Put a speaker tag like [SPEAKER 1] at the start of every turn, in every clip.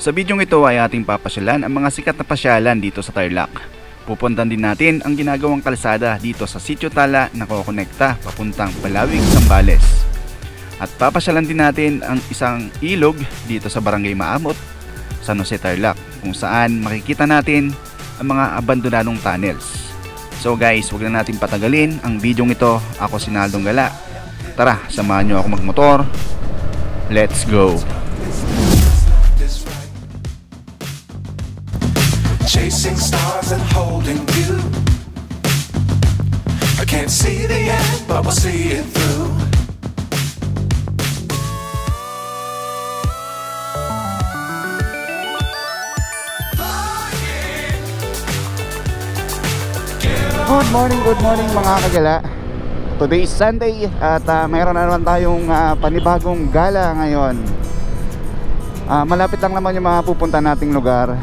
[SPEAKER 1] Sa bidyong ito ay ating papasyalan ang mga sikat na pasyalan dito sa Tarlac. Pupuntan din natin ang ginagawang kalsada dito sa Sitio Tala na kokonekta papuntang Balawig, Zambales. At papasyalan din natin ang isang ilog dito sa Barangay Maamot, San Jose, Tarlac, kung saan makikita natin ang mga abandonadong tunnels. So guys, huwag na natin patagalin ang bidyong ito. Ako si Naldong Gala. Tara, samahan nyo ako magmotor. Let's go!
[SPEAKER 2] Chasing stars and holding you. I can't see the end, but we'll see it through.
[SPEAKER 3] Good morning mga kagala. Today is Sunday at mayroon na naman tayong panibagong gala ngayon. Malapit lang naman yung mga pupunta nating lugar.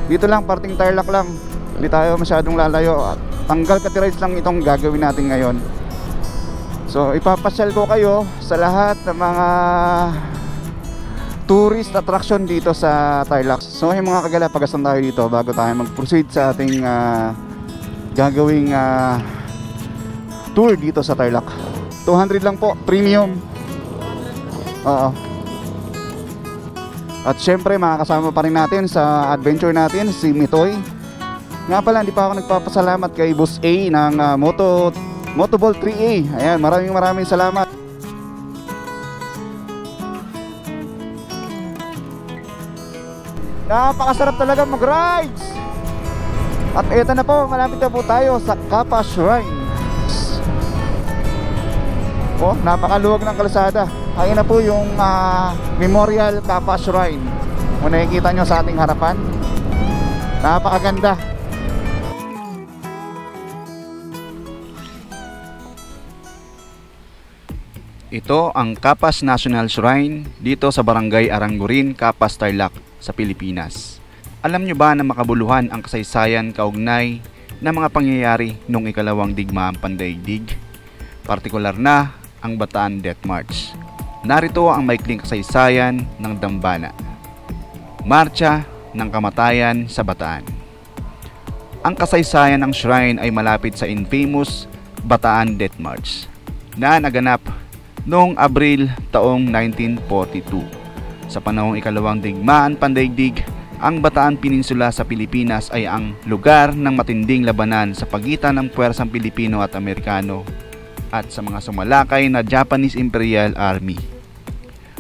[SPEAKER 3] Dito lang, parting Tarlac lang. Hindi tayo masyadong lalayo. Tanggal Katirides lang itong gagawin natin ngayon. So ipapasyal ko kayo sa lahat ng mga tourist attraction dito sa Tarlac. So yung mga kagala, pagasan tayo dito bago tayo mag-proceed sa ating gagawing tour dito sa Tarlac. 200 lang po, premium. Oo. At syempre makakasama pa rin natin sa adventure natin si Mitoy. Nga pala, hindi pa ako nagpapasalamat kay Boss A ng Motoball 3A. Ayan, maraming salamat. Napakasarap talaga mag-rides. At eto na po, malapit na po tayo sa Kappa Shrine. Oh, napakaluwag ng kalsada. Ayun na po yung Memorial Kappa Shrine. Kung nakikita nyo sa ating harapan, napakaganda.
[SPEAKER 1] Ito ang Kapas National Shrine dito sa Barangay Arangurin, Kapas, Tarlac sa Pilipinas. Alam nyo ba na makabuluhan ang kasaysayan kaugnay ng mga pangyayari noong ikalawang digmaang pandaigdig? Partikular na ang Bataan Death March. Narito ang maikling kasaysayan ng Dambana, Marcha ng Kamatayan sa Bataan. Ang kasaysayan ng shrine ay malapit sa infamous Bataan Death March na naganap noong Abril taong 1942. Sa panahong ikalawang digmaan pandaigdig, ang Bataan Peninsula sa Pilipinas ay ang lugar ng matinding labanan sa pagitan ng puwersang Pilipino at Amerikano at sa mga sumalakay na Japanese Imperial Army.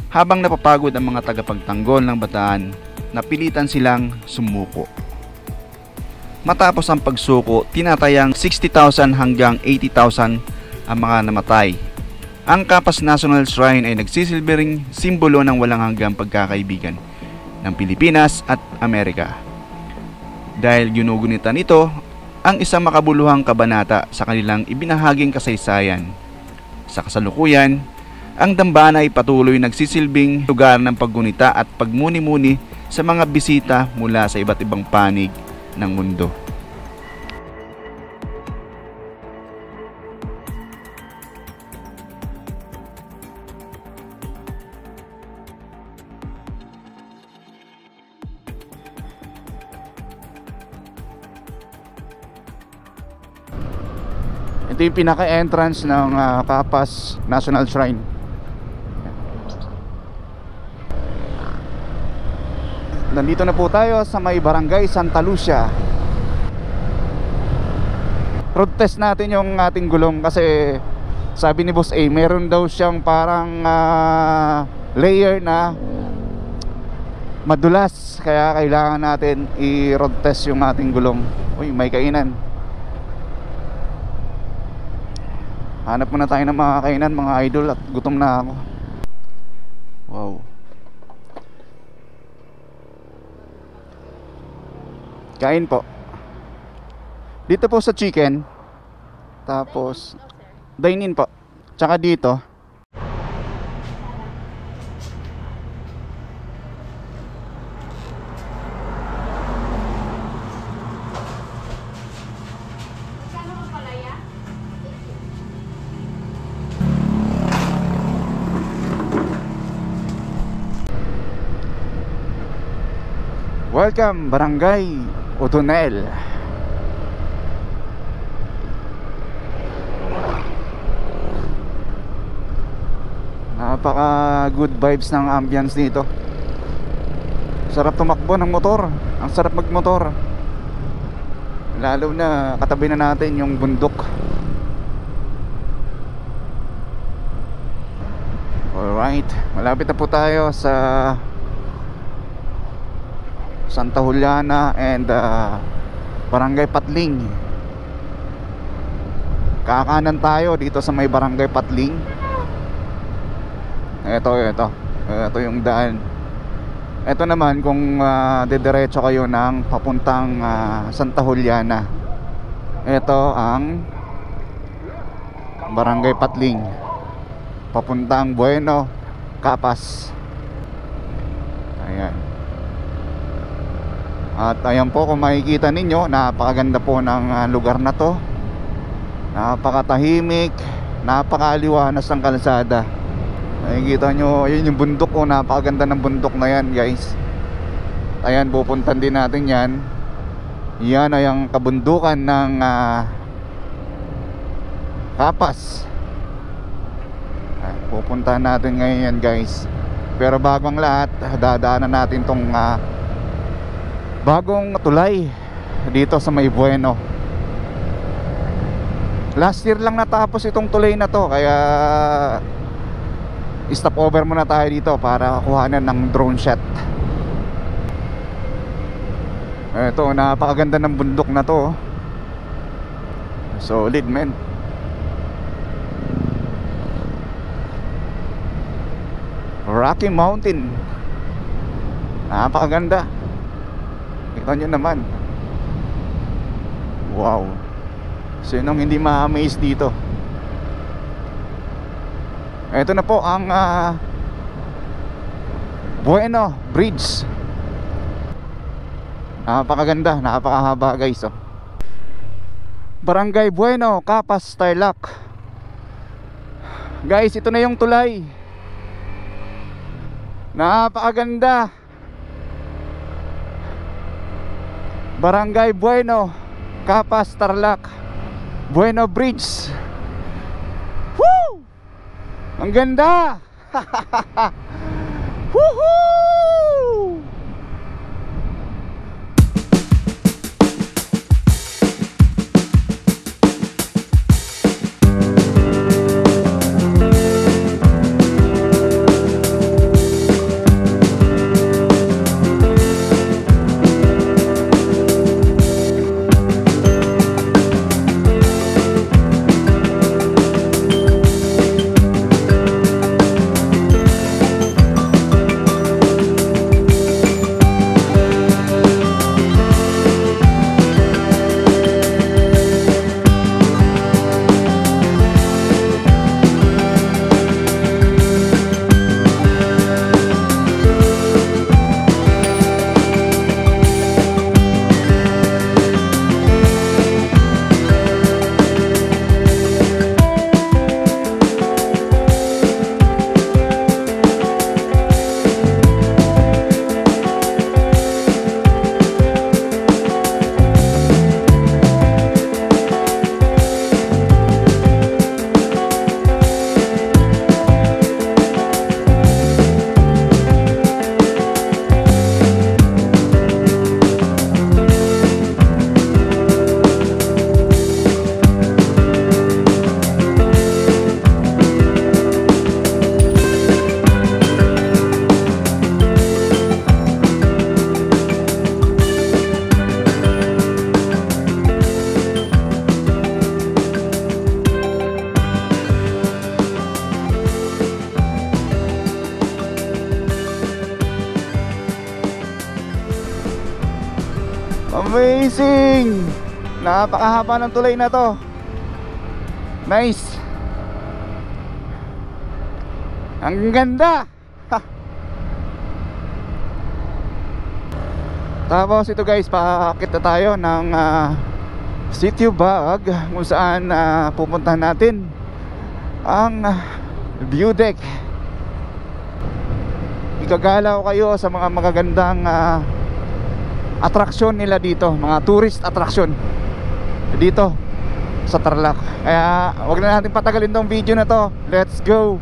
[SPEAKER 1] Habang napapagod ang mga tagapagtanggol ng Bataan, napilitan silang sumuko. Matapos ang pagsuko, tinatayang 60,000 hanggang 80,000 ang mga namatay. Ang Kapas National Shrine ay nagsisilbing simbolo ng walang hanggang pagkakaibigan ng Pilipinas at Amerika. Dahil ginugunitan ito ang isang makabuluhang kabanata sa kanilang ibinahaging kasaysayan. Sa kasalukuyan, ang Dambana ay patuloy nagsisilbing lugar ng paggunita at pagmuni-muni sa mga bisita mula sa iba't ibang panig ng mundo.
[SPEAKER 3] Ito yung pinaka-entrance ng Kapas National Shrine. Nandito na po tayo sa may Barangay Santa Lucia. Road test natin yung ating gulong kasi sabi ni Boss A, meron daw siyang parang layer na madulas, kaya kailangan natin i-road test yung ating gulong. Uy, may kainan. Hanap muna tayo ng mga kainan, mga idol, at gutom na ako. Wow. Kain po. Dito po sa chicken. Tapos dine-in po. Tsaka dito Welcome Barangay Utunel. Napaka good vibes ng ambience dito. Sarap tumakbo ng motor. Ang sarap magmotor. Lalo na katabi na natin yung bundok. Alright, malapit na po tayo sa Santa Juliana and Barangay Patling. Kakanan tayo dito sa may Barangay Patling. Ito yung daan. Ito naman kung didiretso kayo ng papuntang Santa Juliana. Ito ang Barangay Patling, papuntang Bueno, Capas. Ayan. At ayan po, kung makikita ninyo, napakaganda po ng lugar na to. Napakatahimik, napakaliwanas ng kalsada. Nakikita nyo, ayun yung bundok ko. Napakaganda ng bundok na yan, guys. Ayan, pupuntan din natin yan. Yan ay ang kabundukan ng Capas. Pupuntahan natin ngayon yan, guys. Pero bago ang lahat, dadaanan natin tong bagong tulay dito sa may Bueno. Last year lang natapos itong tulay na to, kaya stop over muna tayo dito para kuhanan ng drone shot. Ito, napakaganda ng bundok na to. Solid, man. Rocky Mountain. Napakaganda. Kita nyo naman. Wow. Sinong hindi ma-amaze dito? Ito na po ang Bueno Bridge. Napakaganda, napakahaba, guys. Barangay Bueno, Capas, Tarlac. Guys, ito na yung tulay. Napakaganda. Barangay Bueno, Capas, Tarlac, Bueno Bridge. Woo! Ang ganda. Woohoo! Amazing! Napakahaba ng tulay na to. Nice. Ang ganda. Ha. Tapos ito, guys, paakit na tayo ng Sitio Baag, kung saan pupuntahan natin ang view deck. Igagalaw kayo sa mga magagandang attraction nila dito, mga tourist attraction dito sa Tarlac. Kaya wag na natin patagalin tong video na to. Let's go.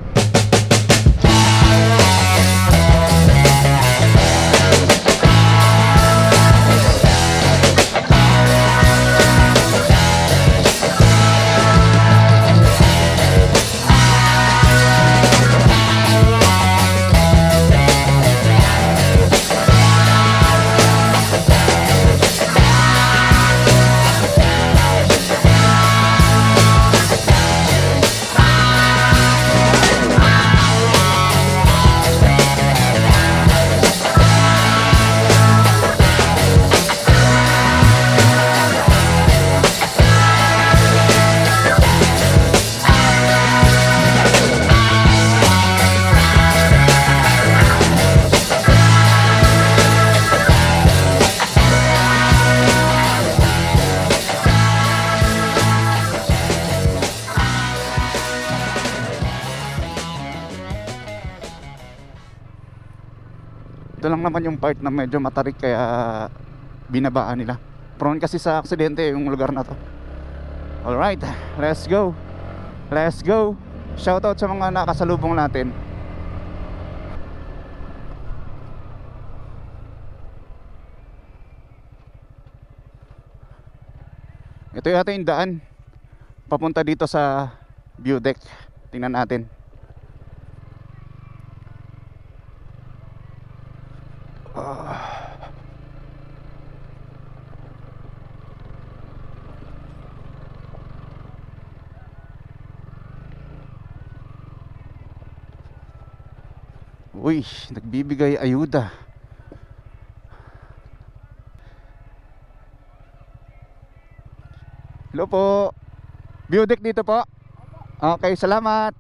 [SPEAKER 3] Ito lang naman yung part na medyo matarik kaya binabaan nila. Prone kasi sa aksidente yung lugar na to. Alright, let's go. Let's go. Shoutout sa mga nakasalubong natin. Ito yung ating daan papunta dito sa view deck. Tingnan natin. Uy, nagbibigay ayuda. Hello po. View deck dito po. Okay, salamat.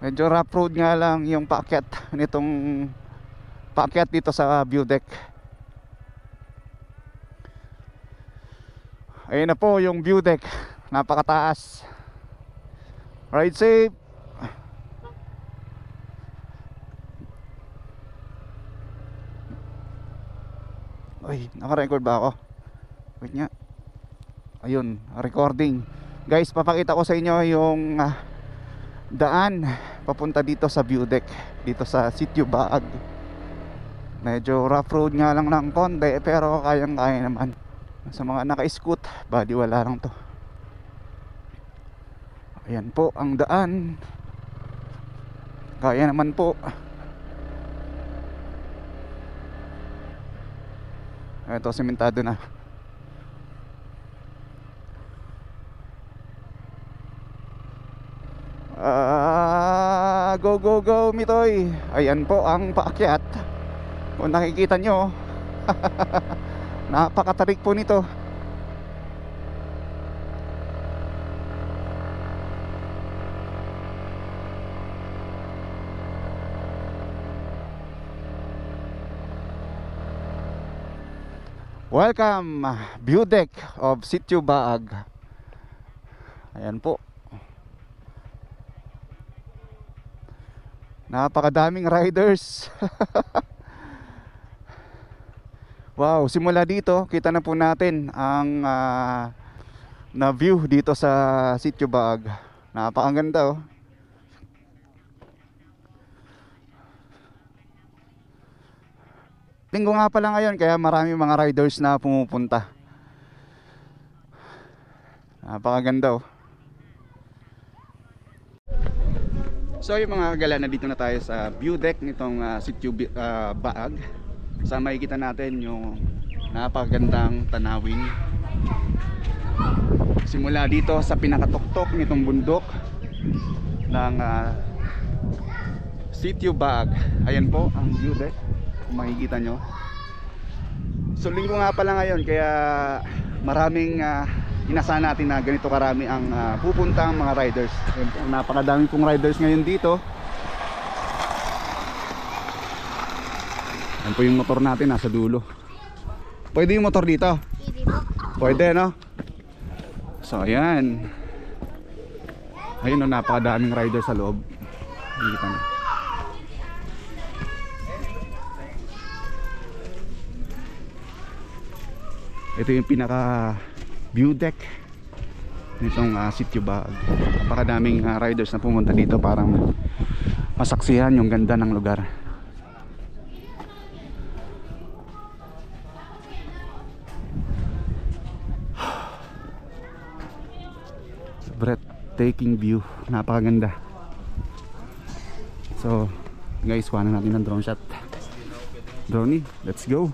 [SPEAKER 3] Medyo rough road nga lang yung paakyat nitong paakyat dito sa view deck. Ayun na po yung view deck. Napakataas. Ride safe. Uy, naka-record ba ako? Wait nga. Ayun, recording. Guys, papakita ko sa inyo yung daan papunta dito sa view deck, dito sa Sitio Baag. Medyo rough road nga lang ng konti, pero kayang-kaya naman. Sa mga naka-scoot, body wala lang to. Ayan po ang daan. Kaya naman po. Ito, sementado na. Go go go Mitoy. Ayan po ang paakyat. Kung nakikita nyo, napakatarik po nito. Welcome, view deck of Sitio Baag. Ayan po. Napakadaming riders. Wow, simula dito kita na po natin ang na view dito sa Sitio Baag. Napakaganda oh. Linggo nga pala ngayon kaya marami mga riders na pumupunta. Napakaganda oh. So yung mga kagala, na dito na tayo sa view deck nitong Sitio Baag. Sa makikita natin yung napakagandang tanawin. Simula dito sa pinakatuktok nitong bundok ng Sitio Baag. Ayan po ang view deck, kung makikita nyo. So linggo nga pala ngayon kaya maraming inasahan natin na ganito karami ang pupuntang mga riders. Napakadami pong riders ngayon dito. Yan po yung motor natin nasa dulo. Pwede yung motor dito? Pwede no? So ayan. Ayun o, napakadaming riders sa loob. Dito na. Ito yung pinaka view deck nitong Sitio Baag. Napakadaming riders na pumunta dito parang masaksihan yung ganda ng lugar. Breathtaking view, napakaganda. So guys, kuha na natin ng drone shot. Drone, let's go.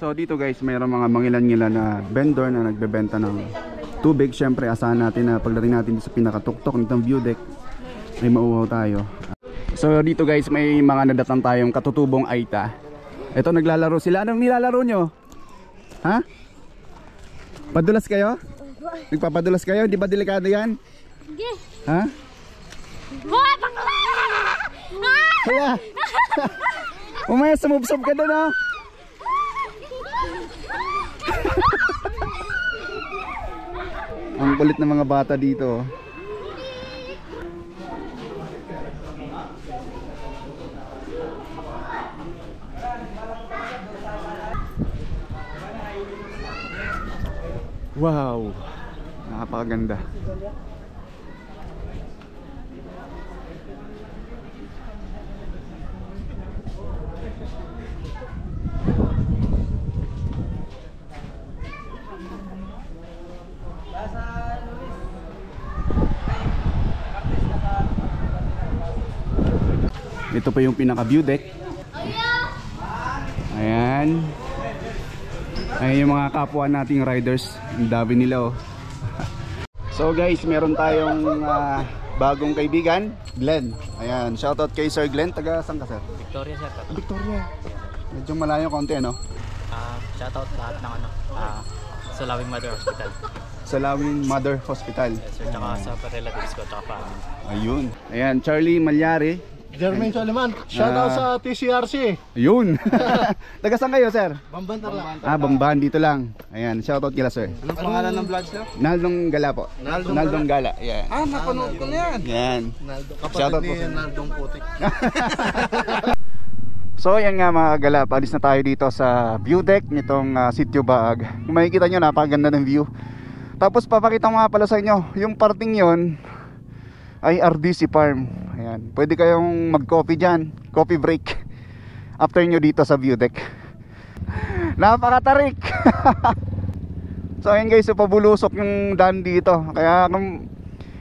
[SPEAKER 3] So dito guys, mayroong mga mangilan-ngilan na vendor na nagbebenta ng tubig. Syempre asahan natin na pagdating natin sa pinakatuktok nitong view deck ay mauhaw tayo. So dito guys, may mga nadatang tayong katutubong Aita. Ito naglalaro sila. Anong nilalaro nyo? Ha? Padulas kayo? Nagpapadulas kayo? Di ba delikado yan?
[SPEAKER 4] Sige.
[SPEAKER 3] Ha?
[SPEAKER 4] Hoy, bakla!
[SPEAKER 3] Hala! Umaya sumubsob ka doon, oh! Ang kulit ng mga bata dito. Wow, napakaganda. Ito pa yung pinaka view deck. Ayan. Ayan yung mga kapwa nating riders. Ang dami nila, oh. So guys, meron tayong bagong kaibigan, Glenn. Ayan, shoutout kay Sir Glenn. Taga saan ka, sir?
[SPEAKER 5] Victoria, sir.
[SPEAKER 3] Victoria. Medyo malayo konti, ano?
[SPEAKER 5] Shoutout lahat ng Salawing Mother Hospital.
[SPEAKER 3] Salawing Mother Hospital.
[SPEAKER 5] Yes, sir. Tsaka sa relatives ko, tsaka family.
[SPEAKER 3] Ayun. Ayan, Charlie Malyari.
[SPEAKER 6] Jermaine Soliman, shoutout sa TCRC.
[SPEAKER 3] Ayun. Taga saan kayo, sir?
[SPEAKER 6] Bambantar lang.
[SPEAKER 3] Bamban, dito lang. Ayan, shoutout kila, sir.
[SPEAKER 6] Anong pangalan ng vlog, sir?
[SPEAKER 3] Naldong Gala po. Naldong Gala. Ayan.
[SPEAKER 6] Napanood ko na yan.
[SPEAKER 3] Yan.
[SPEAKER 6] Kapatid
[SPEAKER 3] Shoutout po,
[SPEAKER 6] ni
[SPEAKER 3] sir.
[SPEAKER 6] Naldong Putik.
[SPEAKER 3] So yan nga mga kagala, paalis na tayo dito sa view deck nitong Sitio Baag. Kung makikita nyo, napakaganda ng view. Tapos papakita ko nga pala sa inyo, yung parting yon ay RDC Farm. Ayan, pwede kayong mag-coffee dyan, coffee break after nyo dito sa view deck. Napakatarik. So ayun guys, so pabulusok yung daan dito. Kaya kung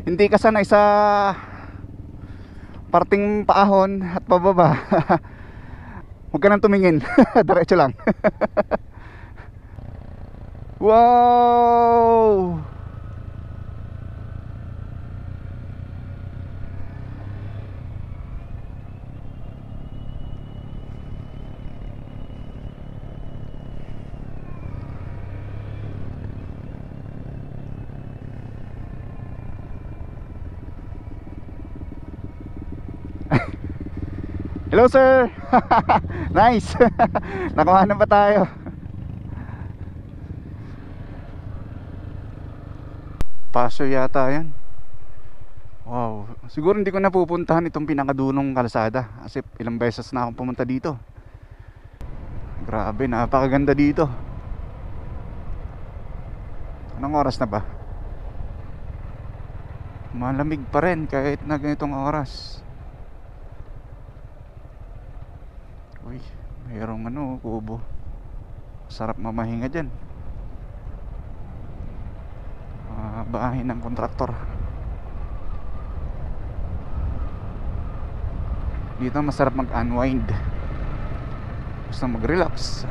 [SPEAKER 3] hindi ka sanay sa parting paahon at pababa, huwag ka nang tumingin. Diretso lang. Wow! Hello sir. Nice. Nakuha na ba tayo? Paso yata yan. Wow. Siguro hindi ko napupuntahan itong pinakadunong kalsada kasi ilang beses na akong pumunta dito. Grabe, napakaganda dito. Anong oras na ba? Malamig pa rin kahit na ganitong oras. Uy, mayroong kubo. Sarap mamahinga dyan. Bahay ng kontraktor. Dito masarap mag-unwind. Gusto mag-relax.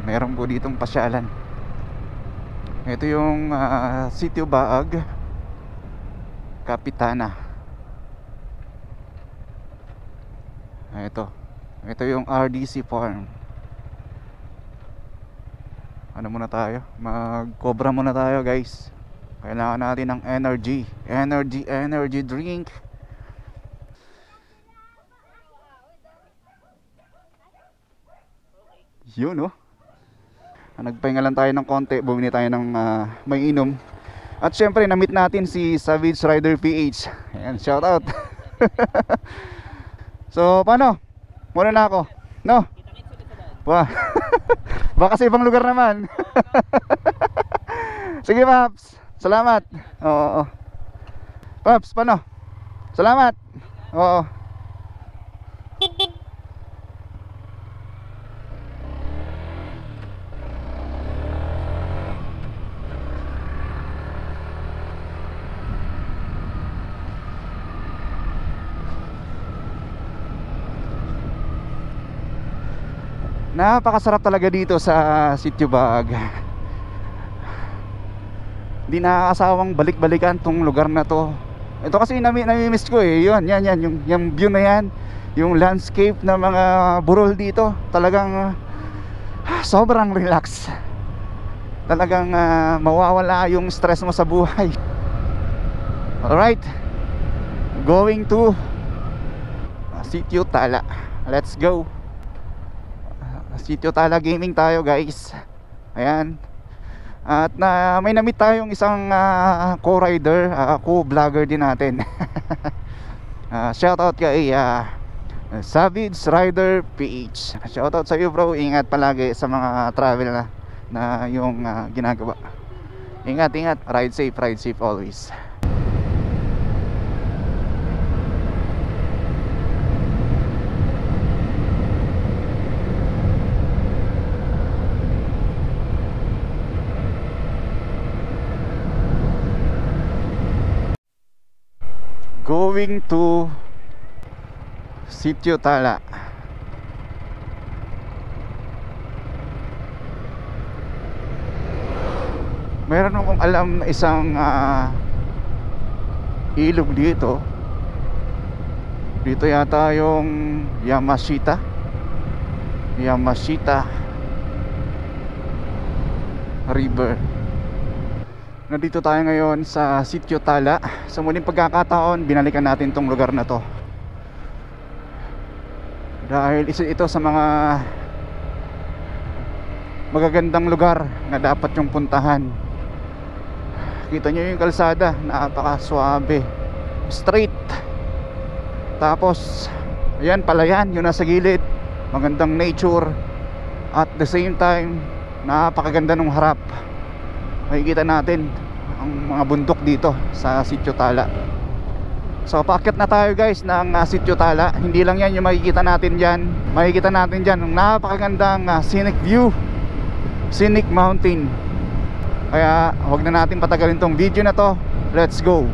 [SPEAKER 3] Meron po ditong pasyalan. Ito yung Sitio Baag Kapitana. Ito yung RDC Farm. Ano muna tayo? Mag-cobra muna tayo guys. Kailangan natin ng energy drink. Yun nagpahinga lang tayo ng konti. Bumili tayo ng may inom. At syempre na-meet natin si Savage Rider PH. Ayan, shout out. So paano? Muna na ako. No? Wah. Baka sa ibang lugar naman. Sige Paps, salamat. Oo. Paps, paano? Salamat. Oo. Napakasarap talaga dito sa Sitio Baag. Hindi nakakasawang balik-balikan tong lugar na to. Ito kasi nami-miss ko Yan, yung view na yan, yung landscape ng mga burol dito. Talagang sobrang relax. Talagang mawawala yung stress mo sa buhay. Alright, going to Sitio Tala. Let's go. Sitio Tala Gaming tayo guys. Ayan. At may na-meet tayong isang co-rider, co-vlogger din natin. Shoutout kay Savage Rider PH. Shoutout sa iyo bro. Ingat palagi sa mga travel na yung ginagawa. Ingat. Ride safe always. Going to Sitio Tala. Meron akong alam na isang ilog dito. Dito yata yung Yamashita River. Nandito tayo ngayon sa Sitio Tala. Sa muling pagkakataon, binalikan natin tong lugar na to dahil isa ito sa mga magagandang lugar na dapat yung puntahan. Kita nyo yung kalsada, napaka-swabe, straight. Tapos ayan, palayan yung nasa gilid. Magandang nature. At the same time, napakaganda ng harap. Makikita natin ang mga bundok dito sa Sitio Tala. So paakyat na tayo guys ng Sitio Tala. Hindi lang yan yung makikita natin dyan. Makikita natin dyan ang napakagandang scenic view Scenic Mountain. Kaya huwag na natin patagalin tong video na to. Let's go.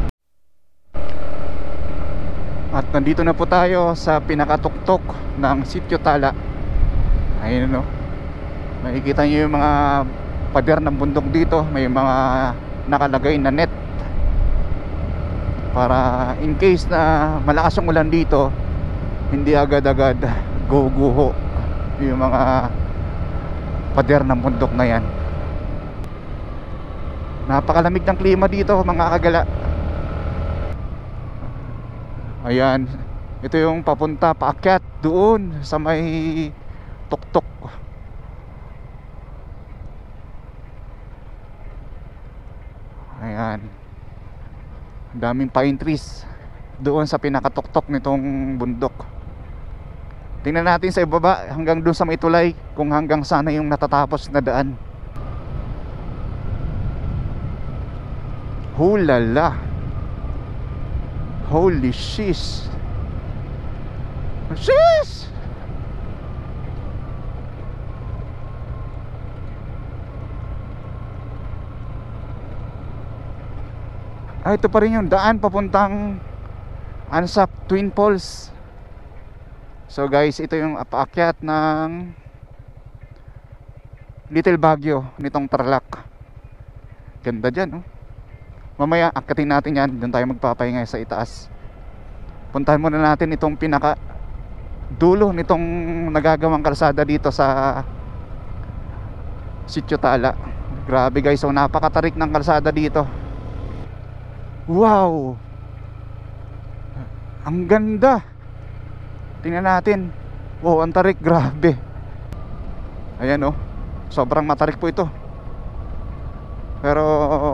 [SPEAKER 3] At nandito na po tayo sa pinakatuktok ng Sitio Tala. Ayun, no? Makikita nyo yung mga pader ng bundok dito. May mga nakalagay na net para in case na malakas yung ulan dito, hindi agad-agad guguho yung mga pader ng bundok na yan. Napakalamig ng klima dito mga kagala. Ayan, ito yung papunta paakyat doon sa may tuktok. Ayan, daming pine trees doon sa pinakatuktok nitong bundok. Tingnan natin sa ibaba hanggang doon sa may tulay kung hanggang sana yung natatapos na daan. Hulala, holy shish. Shish! Ito pa rin yung daan papuntang Anzac Twin Falls. So guys, ito yung paakyat ng Little Baguio nitong Tarlac. Ganda dyan, oh. Mamaya akatin natin yan, doon tayo magpapahinga sa itaas. Puntahan muna natin itong pinaka dulo nitong nagagawang kalsada dito sa Sitio Tala. Grabe guys, so napakatarik ng kalsada dito. Wow, ang ganda. Tingnan natin. Wow, ang tarik, grabe. Ayan, oh, sobrang matarik po ito. Pero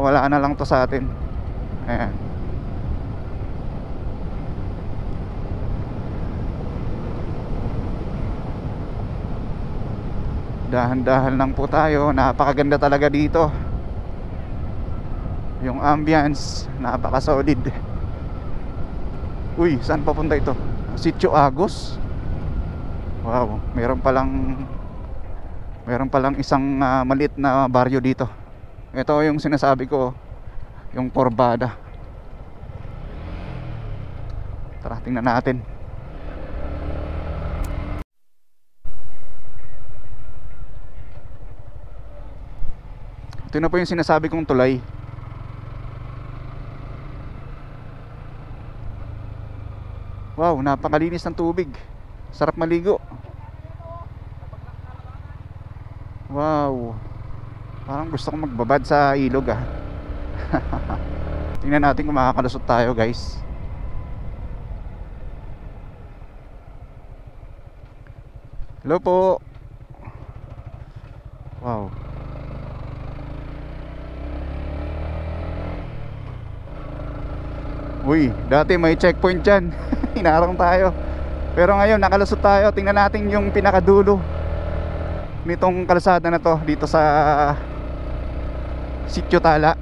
[SPEAKER 3] wala na lang to sa atin. Ayan. Dahan-dahan lang po tayo. Napakaganda talaga dito. Yung ambience, napaka-solid. Uy, saan papunta ito? Sitio Agos. Wow, meron palang isang maliit na baryo dito. Ito yung sinasabi ko, yung Porbada. Tara, tingnan natin. Ito na po yung sinasabi kong tulay. Wow, napakalinis ng tubig. Sarap maligo. Wow, parang gusto kong magbabad sa ilog, ah. Tingnan natin kung makakalusot tayo, guys. Hello po. Wow. Uy, dati may checkpoint dyan. Hinarang tayo. Pero ngayon nakalusot tayo. Tingnan natin yung pinakadulo nitong kalsada na to dito sa Sitio Tala.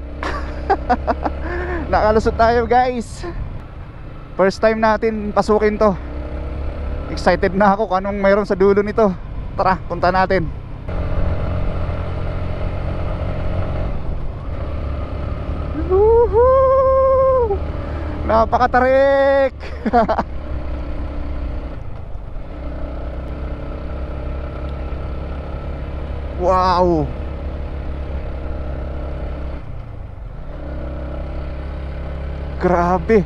[SPEAKER 3] Nakalusot tayo, guys. First time natin pasukin to. Excited na ako kung anong mayroon sa dulo nito. Tara, punta natin. Woohoo! Napakatarik! Wow! Grabe!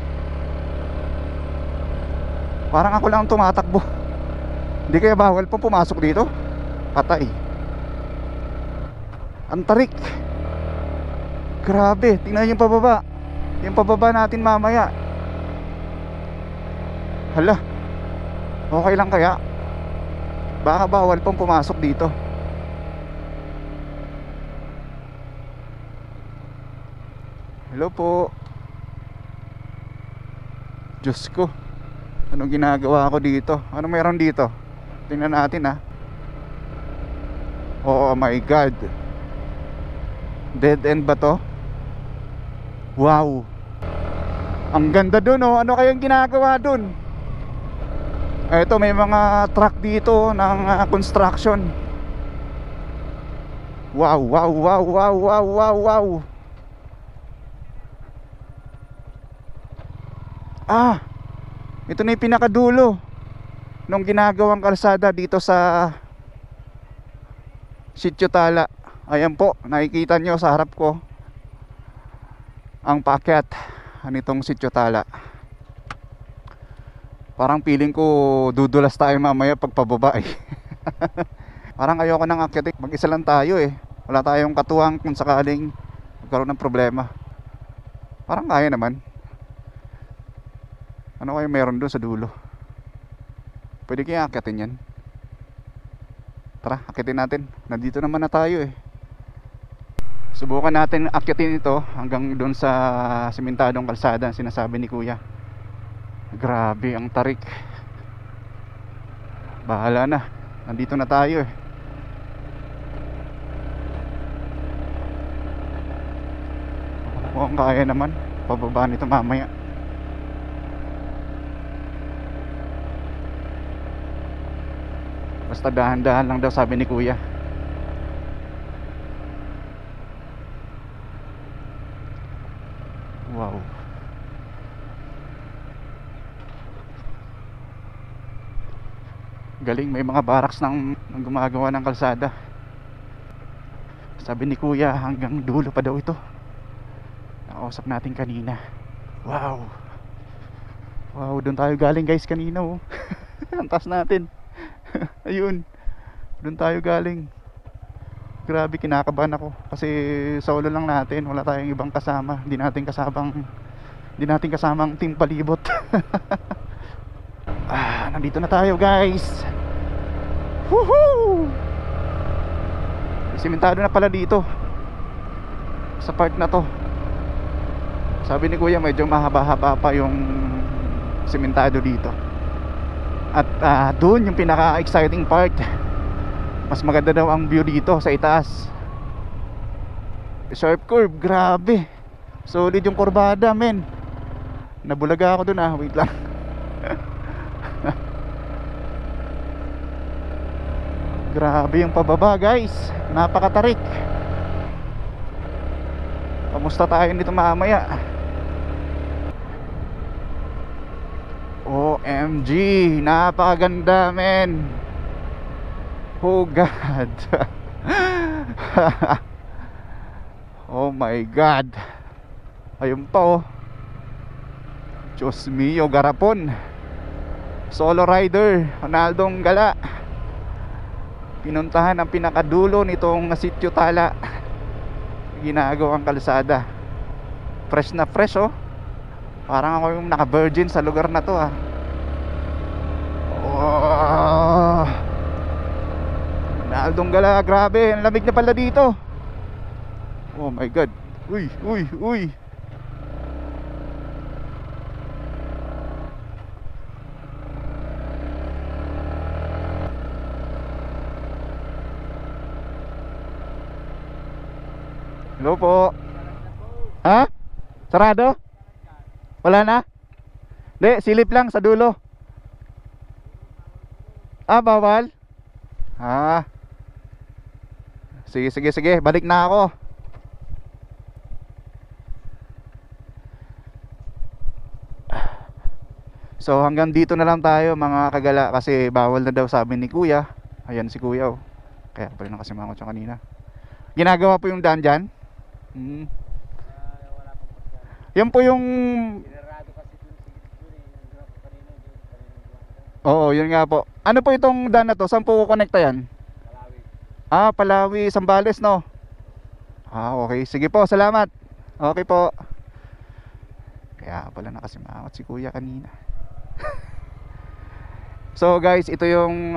[SPEAKER 3] Parang ako lang tumatakbo. Hindi kaya bawal pa pumasok dito? Patay. Ang tarik. Grabe, tingnan yung pababa. Yung pababa natin mamaya. Hala, okay lang kaya? Baka bawal pang pumasok dito. Hello po. Diyos ko, anong ginagawa ko dito? Ano meron dito? Tingnan natin, ha. Oh my God, dead end ba to? Wow, ang ganda dun, oh. Ano kayang ginagawa dun? Eto, may mga truck dito ng construction. Wow, wow, wow, wow, wow, wow, wow. Ah, ito na yung pinakadulo nung ginagawang kalsada dito sa Sitio Tala. Ayan po, nakikita nyo sa harap ko ang paakyat nitong Sitio Tala. Parang feeling ko dudulas tayo mamaya pag pababa eh. Parang ayoko nang akyatin, mag-isa lang tayo eh. Wala tayong katuwang kung sakaling magkaroon ng problema. Parang kaya naman. Ano kayo meron doon sa dulo? Pwede kaya akyatin yan? Tara, akyatin natin. Nandito naman na tayo eh. Subukan natin akyatin ito hanggang doon sa simentadong kalsada, sinasabi ni Kuya. Grabe ang tarik. Bahala na. Nandito na tayo eh. Mukhang kaya naman. Pababa nito mamaya. Basta dahan-dahan lang daw, sabi ni Kuya. Wow. Galing, may mga barracks ng gumagawa ng kalsada. Sabi ni Kuya hanggang dulo pa daw ito. Nakausap natin kanina. Wow. Wow, doon tayo galing guys kanina oh. Ang taas natin. Ayun, doon tayo galing. Grabe, kinakabahan ako kasi solo lang natin, wala tayong ibang kasama. Hindi natin kasamang team palibot. Nandito na tayo guys. Woohoo! Simentado na pala dito sa part na to. Sabi ni Kuya medyo mahaba-haba pa yung simentado dito. At doon yung pinaka-exciting part. Mas maganda daw ang view dito sa itaas. Sharp curve, grabe. Solid yung kurbada, men. Nabulaga ako doon wait lang. Grabe yung pababa guys. Napakatarik. Kamusta tayo dito mamaya? OMG, napakaganda men. Oh God. Oh my God. Ayun pa oh. Diyos mio, garapon. Solo rider Ronaldong Gala. Pinuntahan ang pinakadulo nitong Sitio Tala. Ginagawang kalsada. Fresh na fresh oh. Parang ako yung naka-virgin sa lugar na to Oh. Ronaldong Gala, grabe, ang lamig na pala dito. Oh my God. Uy, uy, uy. Hello po. Ha? Sarado? Wala na? Hindi, silip lang sa dulo. Bawal? Sige, sige, sige, balik na ako. So hanggang dito na lang tayo mga kagala, kasi bawal na daw sabi ni Kuya. Ayan si Kuya oh. Kaya pala nakasimangot siya kanina. Ginagawa po yung daan dyan. Yan po yung Oo, yun nga po. Ano po itong daan na to? Saan po kukonekta yan? Palawi. Palawi, Zambales no? Okay. Sige po, salamat. Okay po. Kaya pala nakasimangot si Kuya kanina. So guys, ito yung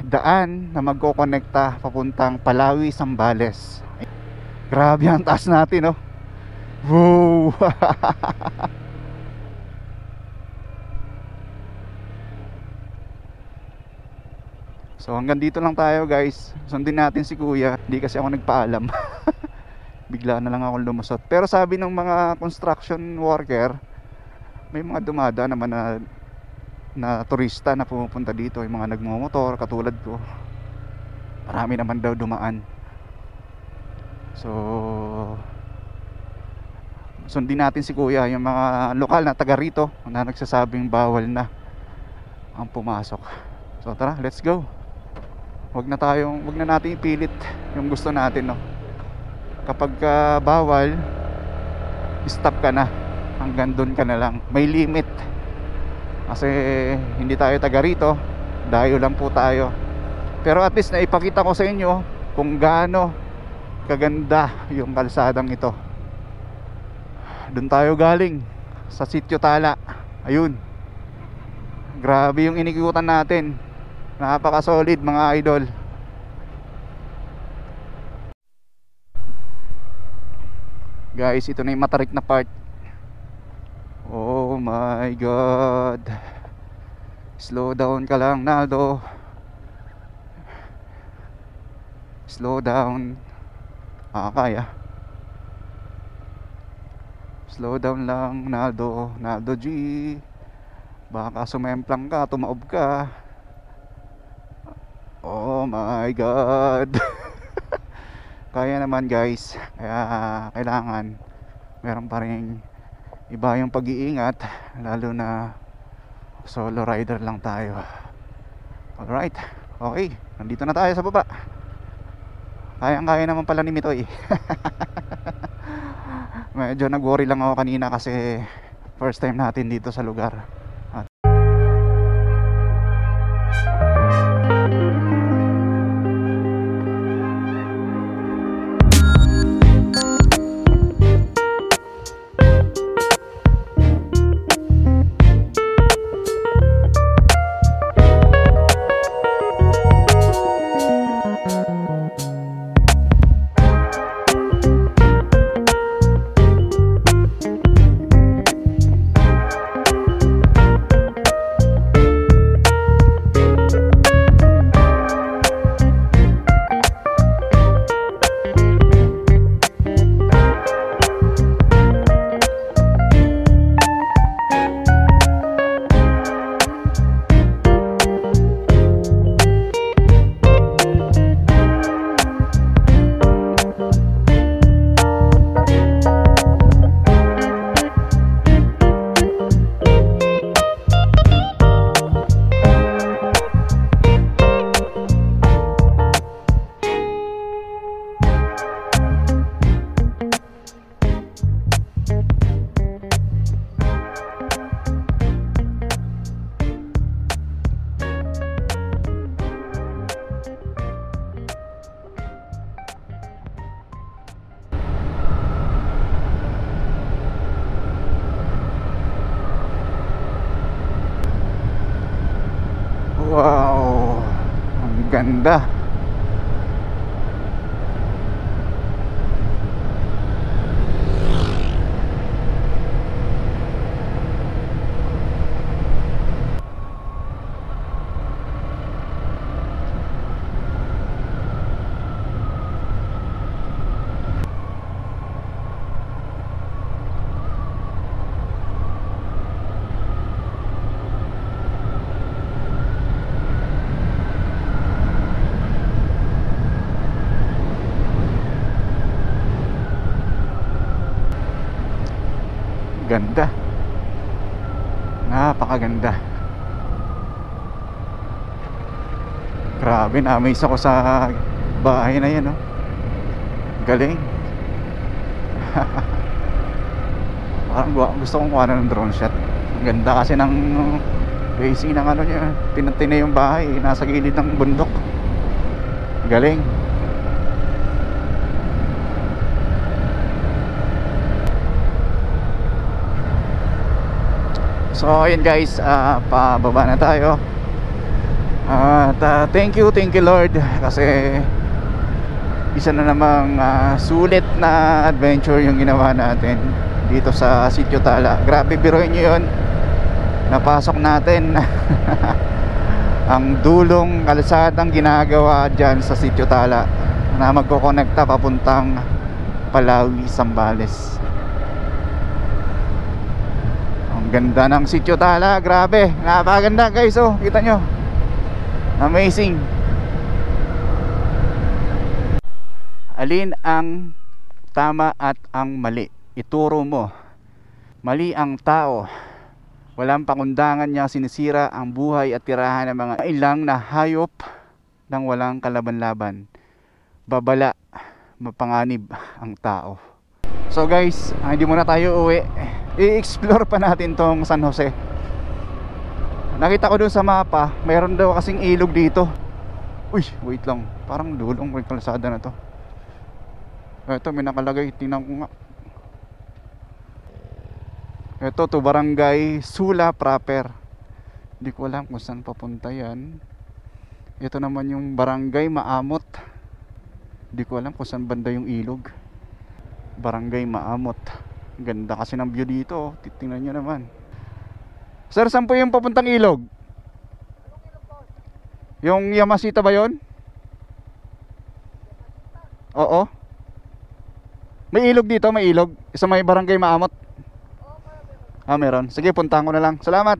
[SPEAKER 3] daan na magkokonekta papuntang Palawi, Zambales. Grabe ang taas natin, no? Wow! So hanggang dito lang tayo guys. Sundin natin si Kuya. Hindi kasi ako nagpaalam. Bigla na lang ako lumusot. Pero sabi ng mga construction worker, may mga dumada naman na turista na pumupunta dito. Yung mga nagmumotor katulad ko. Marami naman daw dumaan. So sundin natin si kuya, yung mga lokal na taga rito na nagsasabing bawal na ang pumasok. So tara, let's go. Wag na natin ipilit yung gusto natin, no. Kapag bawal, stop ka na. Hanggang doon ka na lang. May limit. Kasi hindi tayo taga rito, dayo lang po tayo. Pero at least naipakita ko sa inyo kung gaano kaganda yung kalsadang ito. Doon tayo galing sa Sitio Tala. Ayun. Grabe yung inikutan natin. Napaka-solid mga idol. Guys, ito na yung matarik na part. Oh my God. Slow down ka lang, Naldo. Slow down. Kaya. Slow down lang, Naldo. Naldo G. Baka sumemplang ka, tumaob ka. Oh my God. Kaya naman guys. Kaya kailangan meron pa rin iba yung pag-iingat, lalo na solo rider lang tayo. Alright, okay, nandito na tayo sa baba. Kayang-kaya naman pala ni Mitoy. Medyo nag-worry lang ako kanina kasi first time natin dito sa lugar. Wow, ang ganda. Ganda. Napakaganda. Grabe, na-amaze ako sa bahay na yan, no? Galing. Parang gusto kong kuha ng drone shot. Ang ganda kasi ng facing ng ano niya. Tinatine yung bahay, nasa gilid ng bundok. Galing. So ayun guys, pababa na tayo. At thank you Lord, kasi isa na namang sulit na adventure yung ginawa natin dito sa Sitio Tala. Grabe, biruin nyo yun, napasok natin ang dulong kalsadang ginagawa dyan sa Sitio Tala na magkokonekta papuntang Palawi, Zambales. Ganda ng Sitio Tala, grabe, napakaganda guys. Oh, kita nyo, amazing. Alin ang tama at ang mali. Ituro mo. Mali ang tao. Walang pakundangan niya sinisira ang buhay at tirahan ng mga ilang na hayop nang walang kalaban-laban. Babala, mapanganib ang tao. So guys, hindi muna tayo uwi. I-explore pa natin tong San Jose. Nakita ko doon sa mapa, mayroon daw kasing ilog dito. Uy, wait lang. Parang dulong may kalsada na to. Ito, may nakalagay. Tingnan ko nga. Ito to Barangay Sula proper. Hindi ko alam kung saan papunta yan. Ito naman yung Barangay Maamot. Hindi ko alam kung saan banda yung ilog. Barangay Maamot. Ganda kasi ng view dito. Titingnan nyo naman. Sir, saan po yung papuntang ilog? Yung Yamashita ba yun? Oo. May ilog dito, may ilog. Isa may Barangay Maamot. Ah, meron. Sige, puntahan ko na lang. Salamat.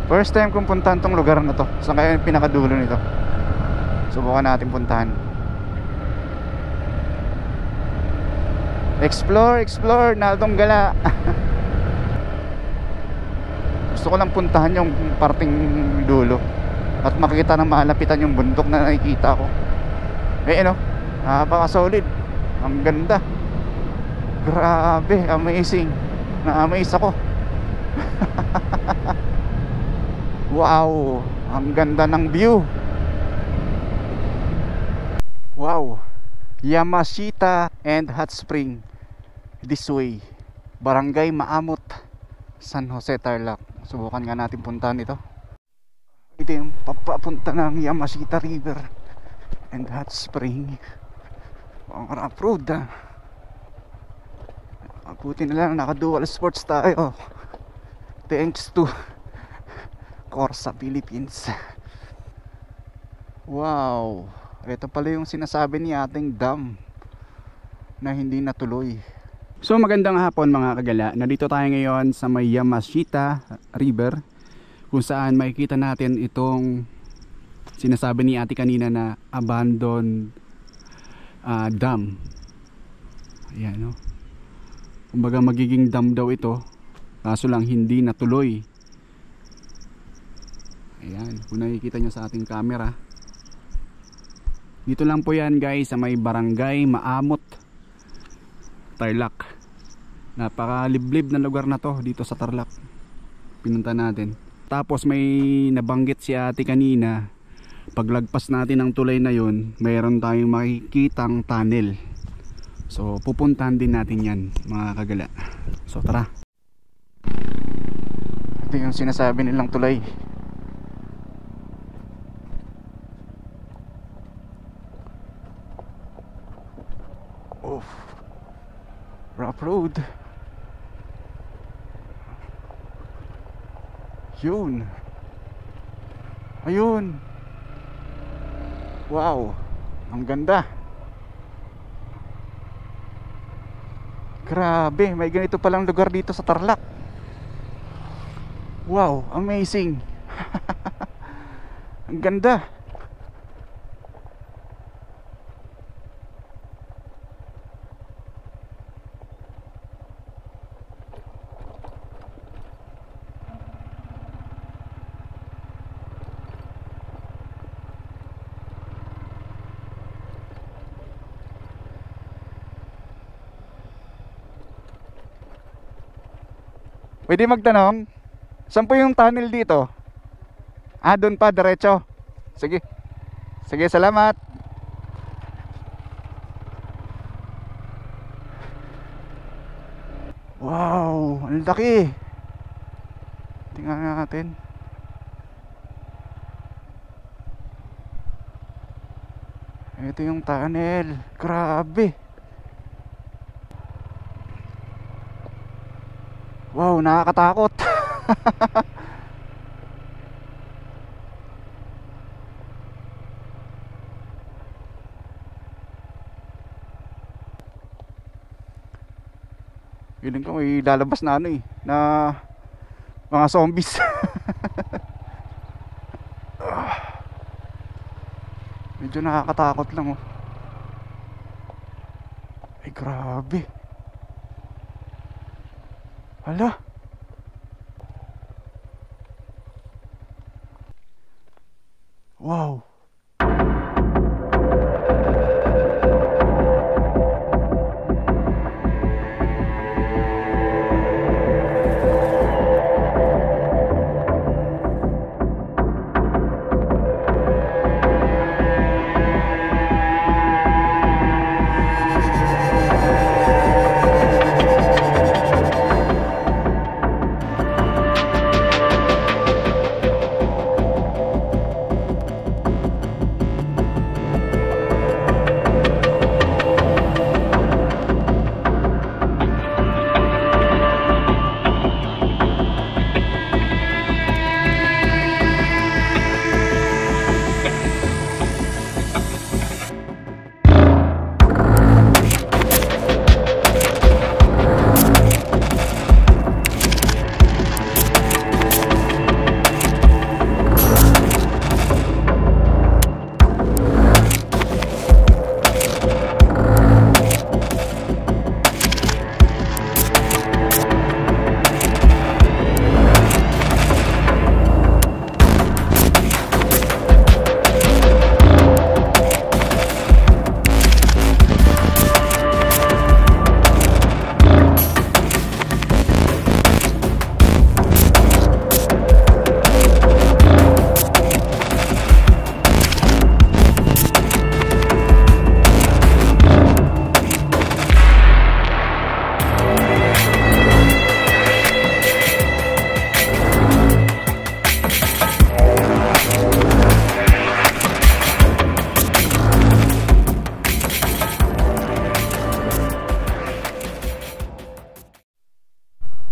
[SPEAKER 3] First time kong puntahan tong lugar na to. Saan kaya yung pinakadulo nito? Subukan natin puntahan. Explore, Naldong Gala. Gusto ko lang puntahan yung parting dulo at makikita ng malapitan yung bundok na nakikita ko. Ano? Napaka-solid. Ang ganda. Grabe, amazing. Na-amaze ako. Wow, ang ganda ng view. Wow. Yamashita and Hot Spring. This way. Barangay Maamot, San Jose, Tarlac. Subukan nga natin puntahan ito. Ito yung papapunta ng Yamashita River and Hot Spring. Ang rough road. Buti na lang naka-dual sports tayo. Thanks to Corsa Philippines. Wow. Ito pala yung sinasabi ni ating dam na hindi natuloy.
[SPEAKER 1] So magandang hapon mga kagala. Nandito tayo ngayon sa may Yamashita River, kung saan makikita natin itong sinasabi ni ate kanina na abandoned dam. Ayan, no? Kumbaga magiging dam daw ito, kaso lang hindi natuloy. Ayan, kung nakikita nyo sa ating camera. Dito lang po yan guys sa may Barangay Maamot, Tarlac. Napakaliblib na lugar na to dito sa Tarlac. Pinunta natin. Tapos may nabanggit si ate kanina, paglagpas natin ang tulay na yun, mayroon tayong makikitang tunnel. So pupuntahan din natin yan mga kagala. So tara.
[SPEAKER 3] Ito yung sinasabi nilang tulay. Oh, rough road. Yun. Ayun. Wow, ang ganda. Grabe, may ganito palang lugar dito sa Tarlac. Wow, amazing. Ang ganda. Pwede magtanong, saan po yung tunnel dito? Ah, doon pa, diretso. Sige. Sige, salamat. Wow, ang laki. Tingnan natin. Ito yung tunnel. Grabe. Wow, nakakatakot. Feeling ko may lalabas na ano eh, na mga zombies. Medyo nakakatakot lang oh. Ay grabe. Hala. Wow.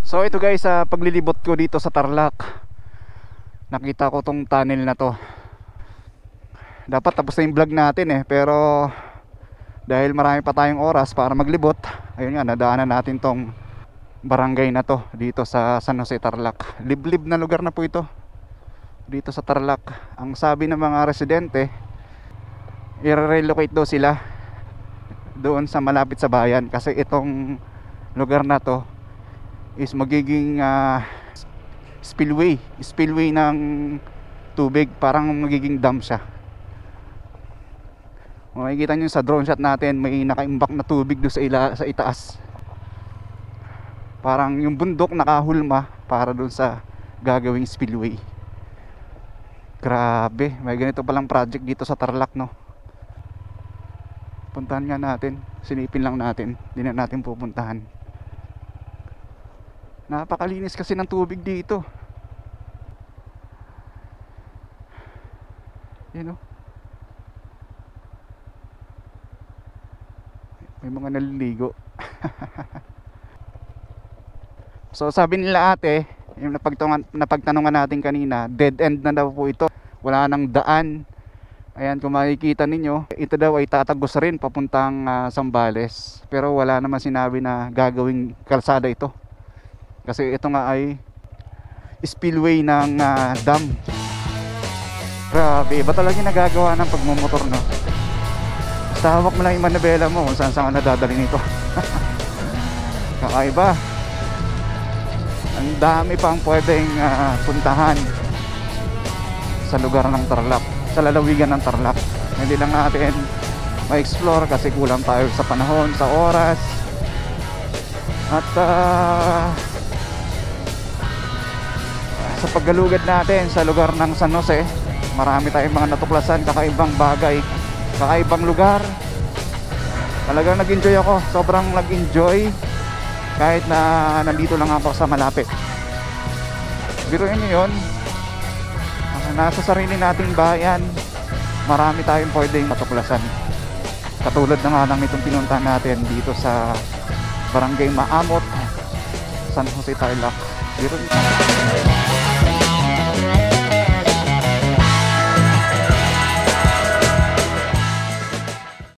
[SPEAKER 3] So ito guys, sa paglilibot ko dito sa Tarlac, nakita ko tong tunnel na to. Dapat tapos na yung vlog natin pero dahil marami pa tayong oras para maglibot, ayun nga, nadaanan natin tong barangay na to dito sa San Jose, Tarlac. Liblib na lugar na po ito dito sa Tarlac. Ang sabi ng mga residente, i-relocate daw sila doon sa malapit sa bayan kasi itong lugar na to is magiging spillway ng tubig, parang magiging dam siya. Makikita nyo sa drone shot natin, may nakaimbak na tubig doon sa itaas. Parang yung bundok nakahulma para doon sa gagawing spillway. Grabe, may ganito palang project dito sa Tarlac, no? Puntahan nga natin, sinipin lang natin, hindi na natin pupuntahan. Napakalinis kasi ng tubig dito. You know? May mga naliligo. So sabi nila ate, yung napagtanungan natin kanina, dead end na daw po ito. Wala nang daan. Ayan, kung makikita ninyo, ito daw ay tatagos rin papuntang Zambales. Pero wala naman sinabi na gagawing kalsada ito. Kasi ito nga ay spillway ng dam. Grabe, iba talaga yung nagagawa ng pagmumotor, no? Basta hawak mo lang yung manabela mo kung saan ka nadadali nito. Kakaiba. Ang dami pang pwedeng puntahan sa lugar ng Tarlac, sa lalawigan ng Tarlac. Hindi lang natin ma-explore kasi kulang tayo sa panahon, sa oras. At sa paggalugad natin sa lugar ng San Jose, marami tayong mga natuklasan, kakaibang bagay, kakaibang lugar. Talagang nag-enjoy ako, sobrang nag-enjoy kahit na nandito lang ako sa malapit. Biruin nyo yun, nasa sarili nating bayan, marami tayong pwedeng matuklasan. Katulad na nga lang itong pinuntahan natin dito sa Barangay Maamot, San Jose, Tarlac. Biruin nyo.